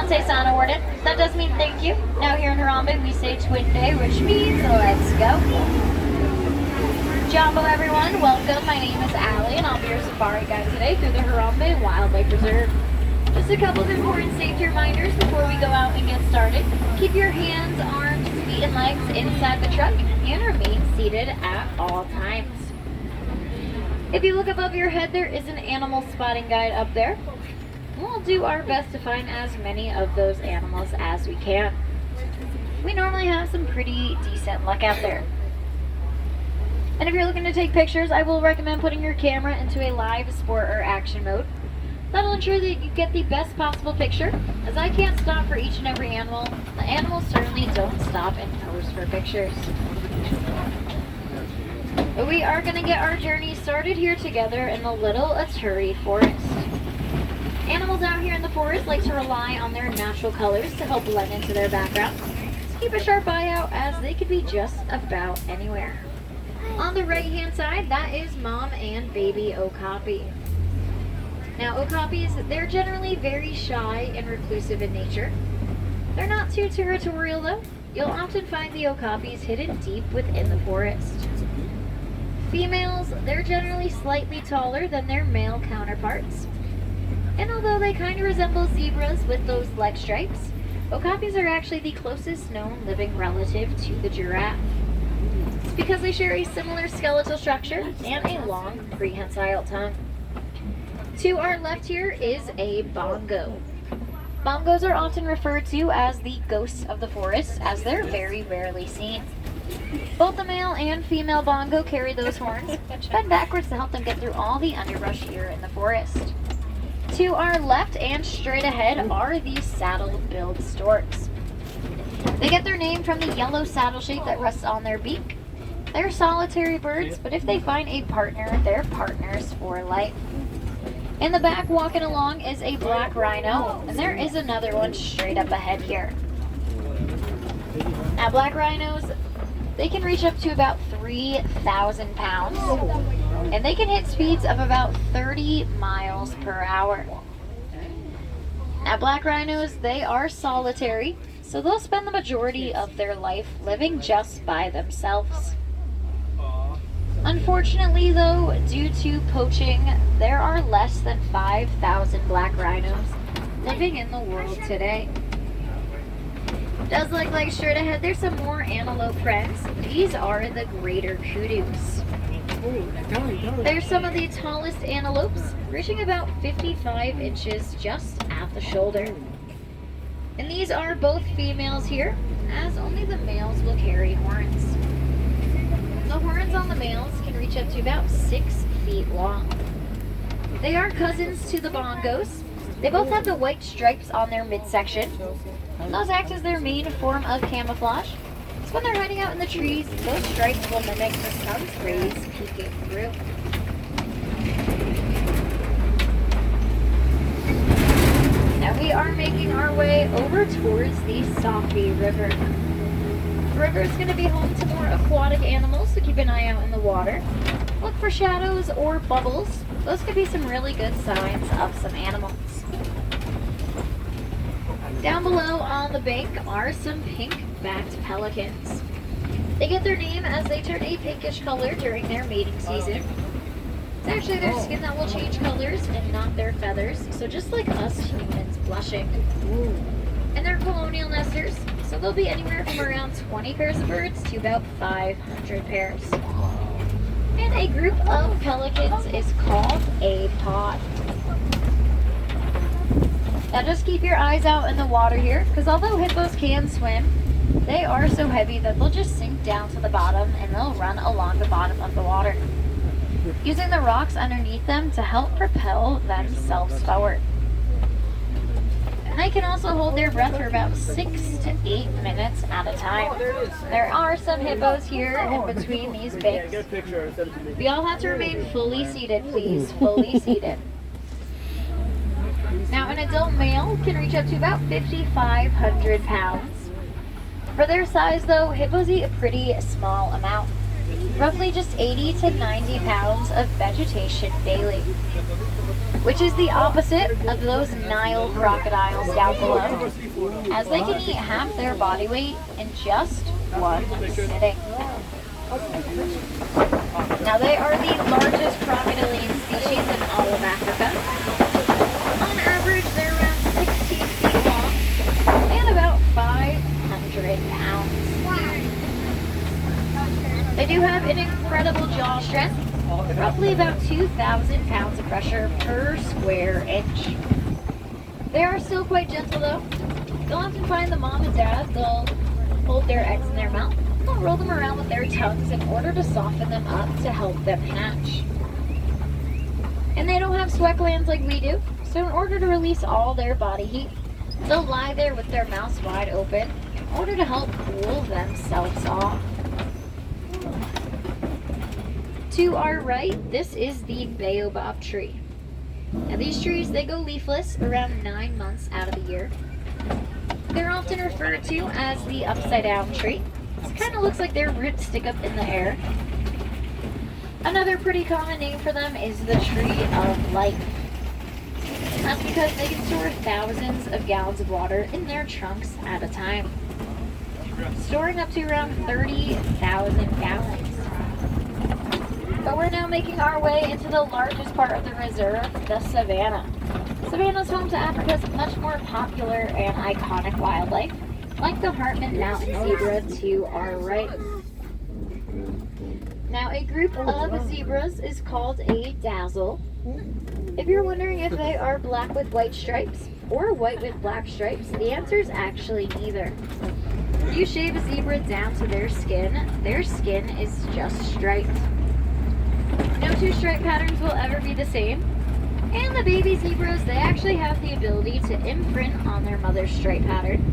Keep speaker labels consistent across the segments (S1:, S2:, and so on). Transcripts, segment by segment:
S1: say Sana, Warden. That does mean thank you. Now here in Harambe, we say Twin Day, which means let's go. Jumbo, everyone. Welcome. My name is Allie, and I'll be your safari guide today through the Harambe Wildlife Reserve. Just a couple of important safety reminders before we go out and get started. Keep your hands, arms, feet, and legs inside the truck and remain seated at all times. If you look above your head, there is an animal spotting guide up there. We'll do our best to find as many of those animals as we can. We normally have some pretty decent luck out there. And if you're looking to take pictures, I will recommend putting your camera into a live sport or action mode. That'll ensure that you get the best possible picture. As I can't stop for each and every animal, the animals certainly don't stop and pose for pictures. But we are going to get our journey started here together in the Little Aturi Forest. Animals out here in the forest like to rely on their natural colors to help blend into their background. So keep a sharp eye out as they could be just about anywhere. On the right hand side, that is mom and baby okapi. Now, okapis, they're generally very shy and reclusive in nature. They're not too territorial though. You'll often find the okapis hidden deep within the forest. Females, they're generally slightly taller than their male counterparts. And although they kind of resemble zebras with those leg stripes, okapis are actually the closest known living relative to the giraffe. It's because they share a similar skeletal structure and a long prehensile tongue. To our left here is a bongo. Bongos are often referred to as the ghosts of the forest, as they're very rarely seen. Both the male and female bongo carry those horns, which bend backwards to help them get through all the underbrush here in the forest. To our left and straight ahead are the saddle-billed storks. They get their name from the yellow saddle shape that rests on their beak. They're solitary birds, but if they find a partner, they're partners for life. In the back, walking along, is a black rhino, and there is another one straight up ahead here. Now, black rhinos, they can reach up to about 3,000 pounds, and they can hit speeds of about 30 miles per hour. Now, black rhinos, they are solitary, so they'll spend the majority of their life living just by themselves. Unfortunately though, due to poaching, there are less than 5,000 black rhinos living in the world today. Does look like straight ahead there's some more antelope friends. These are the greater kudus. They're some of the tallest antelopes, reaching about 55 inches just at the shoulder. And these are both females here, as only the males will carry horns. The horns on the males can reach up to about 6 feet long. They are cousins to the bongos. They both have the white stripes on their midsection. And those act as their main form of camouflage. So when they're hiding out in the trees, those stripes will mimic the sun's rays peeking through. Now we are making our way over towards the Safi River. The river is going to be home to more aquatic animals, so keep an eye out in the water. Look for shadows or bubbles. Those could be some really good signs of some animals. Down below on the bank are some pink-backed pelicans. They get their name as they turn a pinkish color during their mating season. It's actually their skin that will change colors and not their feathers, so just like us humans blushing. And they're colonial nesters, so they'll be anywhere from around 20 pairs of birds to about 500 pairs. And a group of pelicans is called a pod. Now just keep your eyes out in the water here, because although hippos can swim, they are so heavy that they'll just sink down to the bottom and they'll run along the bottom of the water, using the rocks underneath them to help propel themselves forward. They can also hold their breath for about 6 to 8 minutes at a time. There are some hippos here in between these banks. We all have to remain fully seated, please. Fully seated. Now, an adult male can reach up to about 5,500 pounds. For their size, though, hippos eat a pretty small amount. Roughly just 80 to 90 pounds of vegetation daily. which is the opposite of those Nile crocodiles down below, as they can eat half their body weight in just one sitting. Now they are the largest crocodilian species in all of Africa. On average, they're around 16 feet long and about 500 pounds. They do have an incredible jaw strength, roughly about 2,000 pounds of pressure per square inch. They are still quite gentle though. You'll often find the mom and dad, they'll hold their eggs in their mouth. They'll roll them around with their tongues in order to soften them up to help them hatch. And they don't have sweat glands like we do, so in order to release all their body heat, they'll lie there with their mouths wide open in order to help cool themselves off. To our right, this is the baobab tree. Now these trees, they go leafless around 9 months out of the year. They're often referred to as the upside down tree. It kind of looks like their roots stick up in the air. Another pretty common name for them is the tree of life. That's because they can store thousands of gallons of water in their trunks at a time, storing up to around 30,000 gallons. But we're now making our way into the largest part of the reserve, the Savannah. Savannah's home to Africa's much more popular and iconic wildlife, like the Hartman Mountain zebra to our right. Now, a group of zebras is called a dazzle. If you're wondering if they are black with white stripes or white with black stripes, the answer is actually neither. If you shave a zebra down to their skin is just striped. No two stripe patterns will ever be the same. And the baby zebras, they actually have the ability to imprint on their mother's stripe pattern.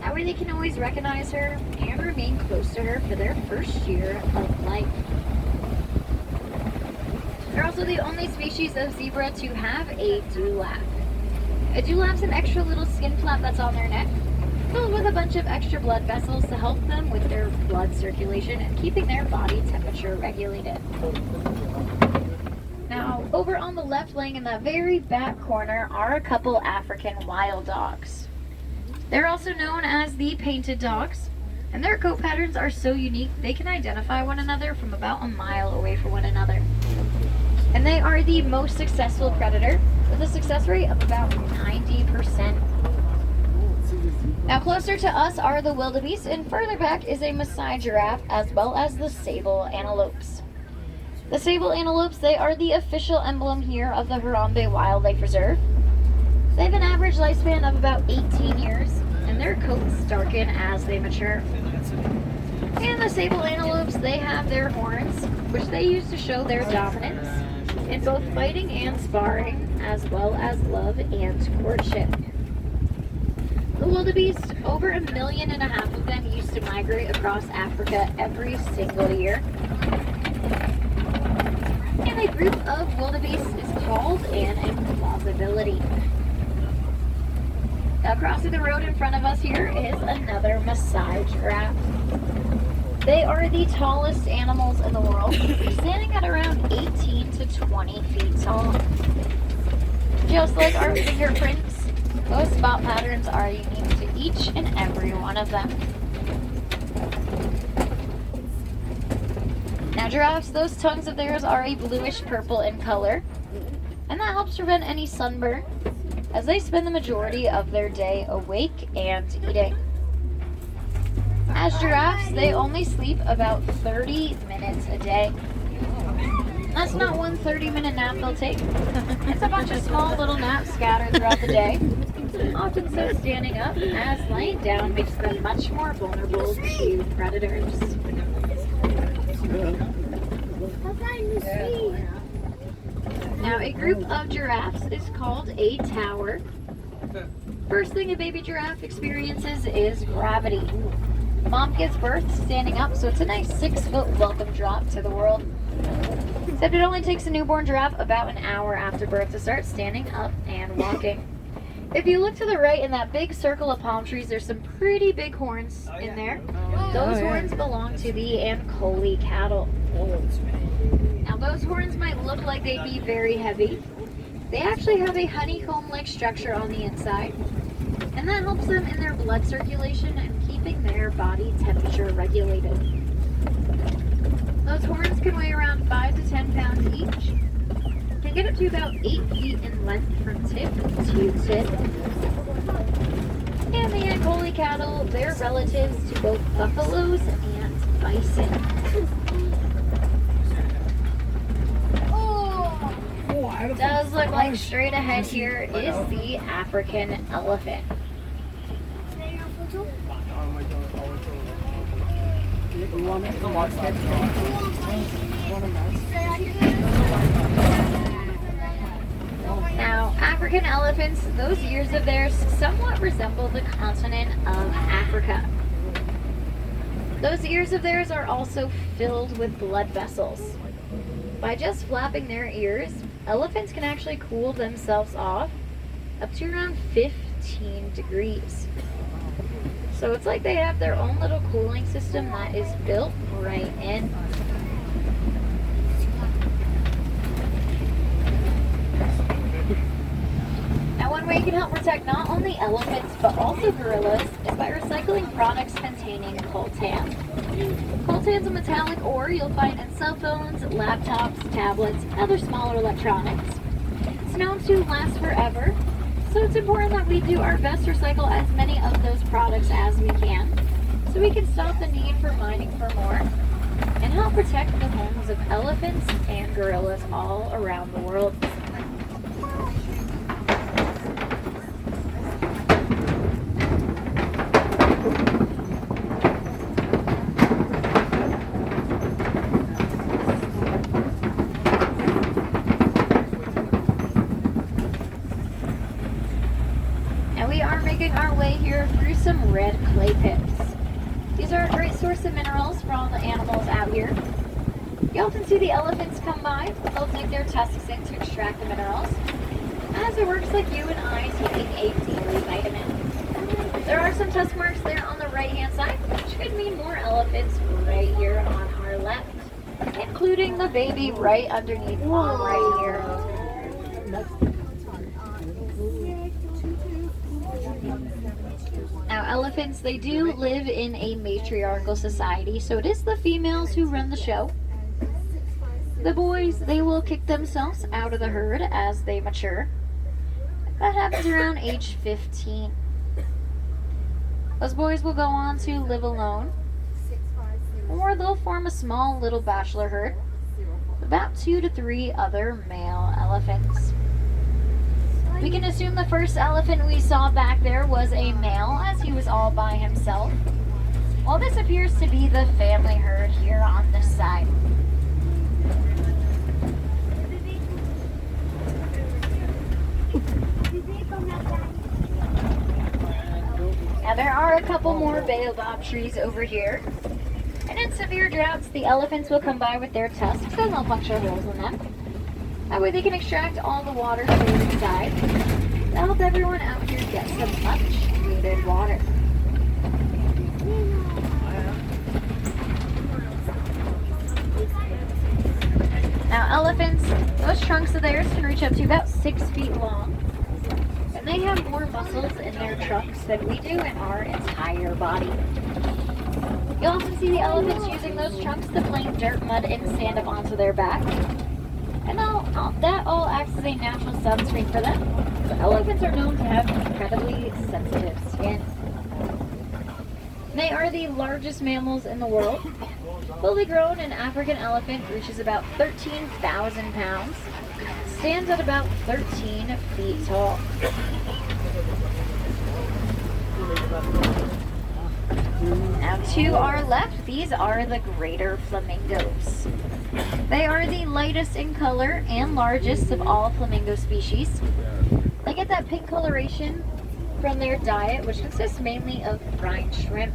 S1: That way they can always recognize her and remain close to her for their first year of life. They're also the only species of zebra to have a dewlap. A dewlap's an extra little skin flap that's on their neck, filled with a bunch of extra blood vessels to help them with their blood circulation and keeping their body temperature regulated. Now, over on the left, laying in that very back corner, are a couple African wild dogs. They're also known as the painted dogs, and their coat patterns are so unique they can identify one another from about a mile away from one another. And they are the most successful predator, with a success rate of about 90%. Now closer to us are the wildebeest, and further back is a Maasai giraffe, as well as the sable antelopes. The sable antelopes, they are the official emblem here of the Harambe Wildlife Reserve. They have an average lifespan of about 18 years, and their coats darken as they mature. And the sable antelopes, they have their horns, which they use to show their dominance in both fighting and sparring, as well as love and courtship. The wildebeest, over 1.5 million of them used to migrate across Africa every single year. And a group of wildebeest is called an implausibility. Now crossing the road in front of us here is another Maasai giraffe. They are the tallest animals in the world, standing at around 18 to 20 feet tall. Just like our fingerprints, those spot patterns are unique to each and every one of them. Now giraffes, those tongues of theirs are a bluish purple in color, and that helps prevent any sunburn, as they spend the majority of their day awake and eating. As giraffes, they only sleep about 30 minutes a day. That's not one 30-minute nap they'll take. It's a bunch of small little naps scattered throughout the day, often so standing up, as laying down makes them much more vulnerable to predators. Now, a group of giraffes is called a tower. First thing a baby giraffe experiences is gravity. Mom gives birth standing up, so it's a nice 6-foot welcome drop to the world. Except it only takes a newborn giraffe about an hour after birth to start standing up and walking. If you look to the right in that big circle of palm trees, there's some pretty big horns in there. Those horns belong to the Ankole cattle. Now those horns might look like they'd be very heavy, They actually have a honeycomb-like structure on the inside, and that helps them in their blood circulation and keeping their body temperature regulated. Those horns can weigh around 5 to 10 pounds each, can get up to about 8 feet in length from tip to tip. And the Angoli cattle, they're relatives to both buffaloes and bison. Does look like straight ahead here is the African elephant. Now, African elephants, those ears of theirs somewhat resemble the continent of Africa. Those ears of theirs are also filled with blood vessels. By just flapping their ears, elephants can actually cool themselves off up to around 15 degrees. So it's like they have their own little cooling system that is built right in. Now, one way you can help protect not only elephants but also gorillas is by recycling products containing coltan. Coltan is a metallic ore you'll find in cell phones, laptops, tablets, and other smaller electronics. It's known to last forever, so it's important that we do our best to recycle as many of those products as we can, so we can stop the need for mining for more, and help protect the homes of elephants and gorillas all around the world. Our way here through some red clay pits. These are a great source of minerals for all the animals out here. You often see the elephants come by. They'll dig their tusks in to extract the minerals, as it works like you and I taking a daily vitamin. There are some tusk marks there on the right hand side, which could mean more elephants right here on our left, including the baby right underneath on right here. Now, elephants, they do live in a matriarchal society, so it is the females who run the show. The boys, they will kick themselves out of the herd as they mature. That happens around age 15. Those boys will go on to live alone, or they'll form a small little bachelor herd with about 2 to 3 other male elephants. We can assume the first elephant we saw back there was a male, as he was all by himself, while this appears to be the family herd here on this side. Now there are a couple more baobab trees over here, and in severe droughts the elephants will come by with their tusks and they'll puncture holes in them. That way they can extract all the water stored inside to help everyone out here get some much needed water. Now elephants, those trunks of theirs can reach up to about 6 feet long. And they have more muscles in their trunks than we do in our entire body. You'll often see the elephants using those trunks to fling dirt, mud, and sand up onto their back. And that all acts as a natural sunscreen for them. So elephants are known to have incredibly sensitive skin. They are the largest mammals in the world. Fully grown, an African elephant reaches about 13,000 pounds. Stands at about 13 feet tall. Now to our left, these are the greater flamingos. They are the lightest in color and largest of all flamingo species. They get that pink coloration from their diet, which consists mainly of brine shrimp.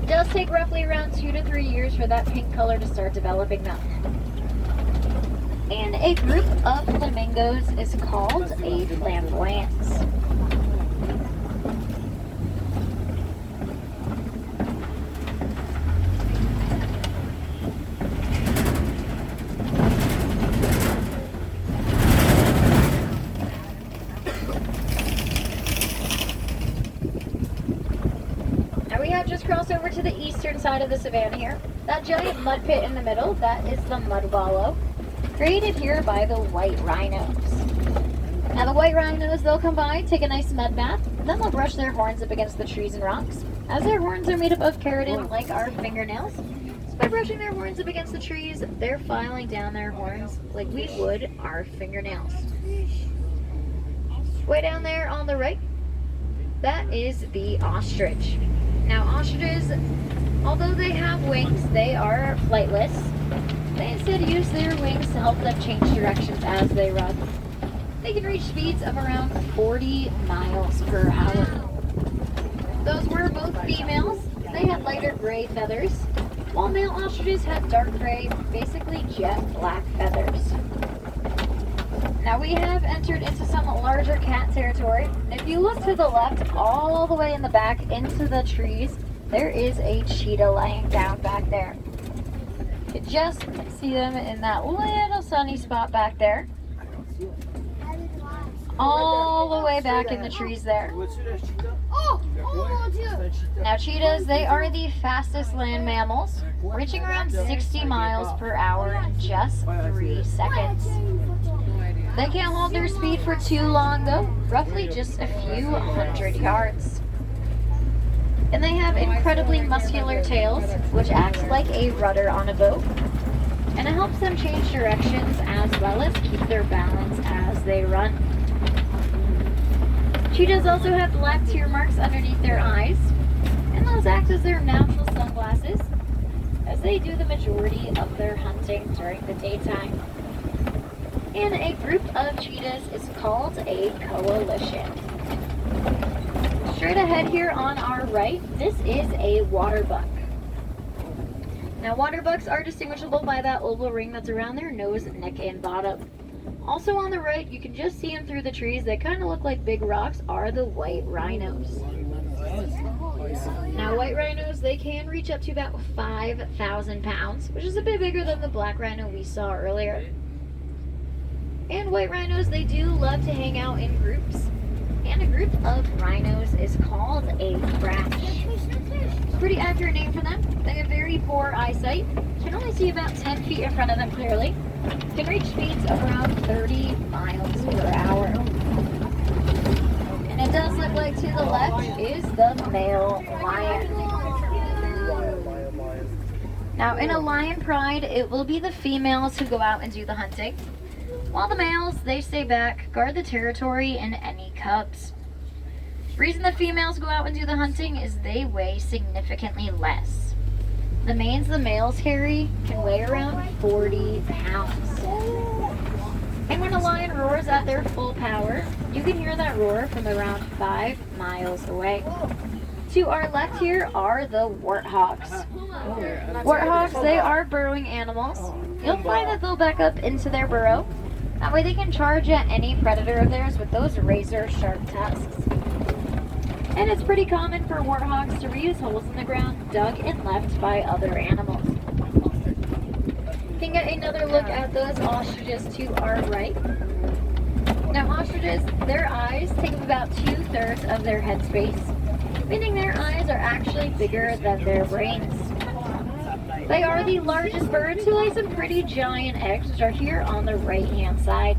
S1: It does take roughly around 2 to 3 years for that pink color to start developing though. And a group of flamingos is called a flamboyance. just cross over to the eastern side of the savannah here. That giant mud pit in the middle, that is the mud wallow, created here by the white rhinos. Now the white rhinos, they'll come by, take a nice mud bath, then they'll brush their horns up against the trees and rocks. As their horns are made up of keratin like our fingernails, so by brushing their horns up against the trees, they're filing down their horns like we would our fingernails. Way down there on the right, that is the ostrich. Now ostriches, although they have wings, they are flightless. They instead use their wings to help them change directions as they run. They can reach speeds of around 40 miles per hour. Those were both females. They had lighter gray feathers, while male ostriches had dark gray, basically jet black feathers. Now we have entered into some larger cat territory. And if you look to the left, all the way in the back into the trees, there is a cheetah laying down back there. You can just see them in that little sunny spot back there. All the way back in the trees there. Now cheetahs, they are the fastest land mammals, reaching around 60 miles per hour in just 3 seconds. They can't hold their speed for too long though, roughly just a few hundred yards. And they have incredibly muscular tails, which acts like a rudder on a boat. And it helps them change directions as well as keep their balance as they run. Cheetahs also have black tear marks underneath their eyes, and those act as their natural sunglasses, as they do the majority of their hunting during the daytime. And a group of cheetahs is called a coalition. Straight ahead here on our right, this is a water buck. Now water bucks are distinguishable by that oval ring that's around their nose, neck, and bottom. Also on the right, you can just see them through the trees. They kind of look like big rocks, are the white rhinos. Now white rhinos, they can reach up to about 5,000 pounds, which is a bit bigger than the black rhino we saw earlier. And white rhinos, they do love to hang out in groups. And a group of rhinos is called a crash. Pretty accurate name for them. They have very poor eyesight, can only see about 10 feet in front of them clearly, can reach speeds of around 30 miles per hour. And it does look like to the left is the male lion. Now in a lion pride, it will be the females who go out and do the hunting, while the males, they stay back, guard the territory, and any cubs. The reason the females go out and do the hunting is they weigh significantly less. The manes the males carry can weigh around 40 pounds. And when a lion roars at their full power, you can hear that roar from around 5 miles away. To our left here are the warthogs. Warthogs, they are burrowing animals. You'll find that they'll back up into their burrow. That way they can charge at any predator of theirs with those razor sharp tusks. And it's pretty common for warthogs to reuse holes in the ground dug and left by other animals. You can get another look at those ostriches to our right. Now ostriches, their eyes take up about 2/3 of their head space, meaning their eyes are actually bigger than their brains. They are the largest birds who lay some pretty giant eggs, which are here on the right-hand side.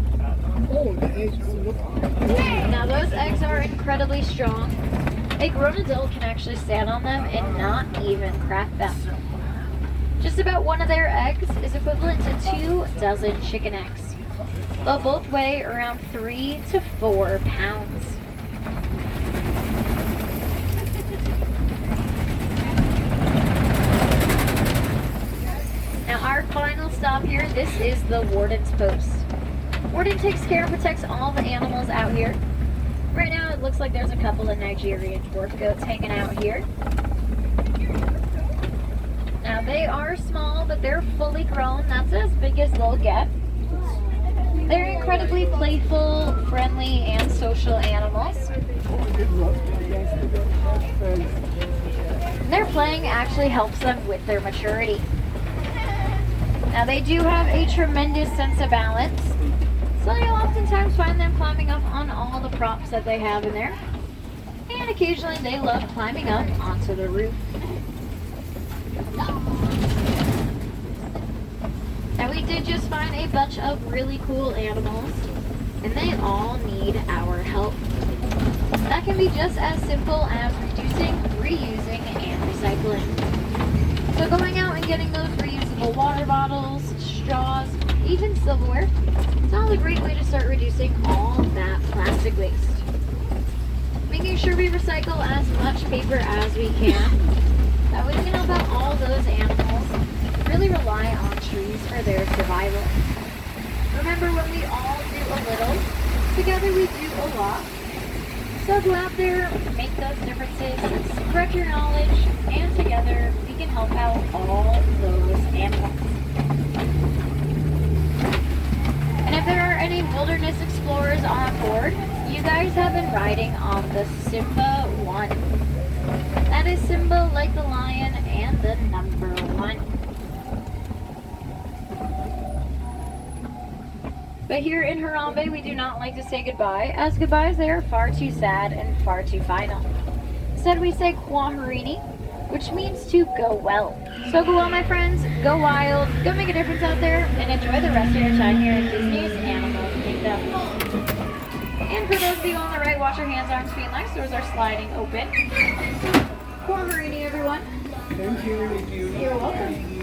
S1: Now those eggs are incredibly strong. A grown adult can actually stand on them and not even crack them. Just about one of their eggs is equivalent to 2 dozen chicken eggs. They'll both weigh around 3 to 4 pounds. Now our final stop here, this is the Warden's post. Warden takes care and protects all the animals out here. Right now it looks like there's a couple of Nigerian dwarf goats hanging out here. Now they are small, but they're fully grown. That's as big as they'll get. They're incredibly playful, friendly, and social animals. Their playing actually helps them with their maturity. Now they do have a tremendous sense of balance, so you'll oftentimes find them climbing up on all the props that they have in there. And occasionally they love climbing up onto the roof. Now we did just find a bunch of really cool animals, and they all need our help. That can be just as simple as reducing, reusing, and recycling. So going out and getting those reusable water bottles, straws, even silverware, it's all a great way to start reducing all that plastic waste. Making sure we recycle as much paper as we can. That way we can help out all those animals really rely on trees for their survival. Remember, when we all do a little, together we do a lot. So go out there, make those differences, spread your knowledge, and together we can help out all those animals. And if there are any wilderness explorers on board, you guys have been riding on the Simba 1. That is Simba like the lion and the number 1. But here in Harambe, we do not like to say goodbye, as goodbyes they are far too sad and far too final. Instead, we say Kwaherini, which means to go well. So go well, my friends, go wild, go make a difference out there, and enjoy the rest of your time here in Disney's Animal Kingdom. And for those of you on the right, watch your hands, arms, feet, and legs. Doors are sliding open. Kwaherini, everyone.
S2: Thank you.
S1: You're welcome.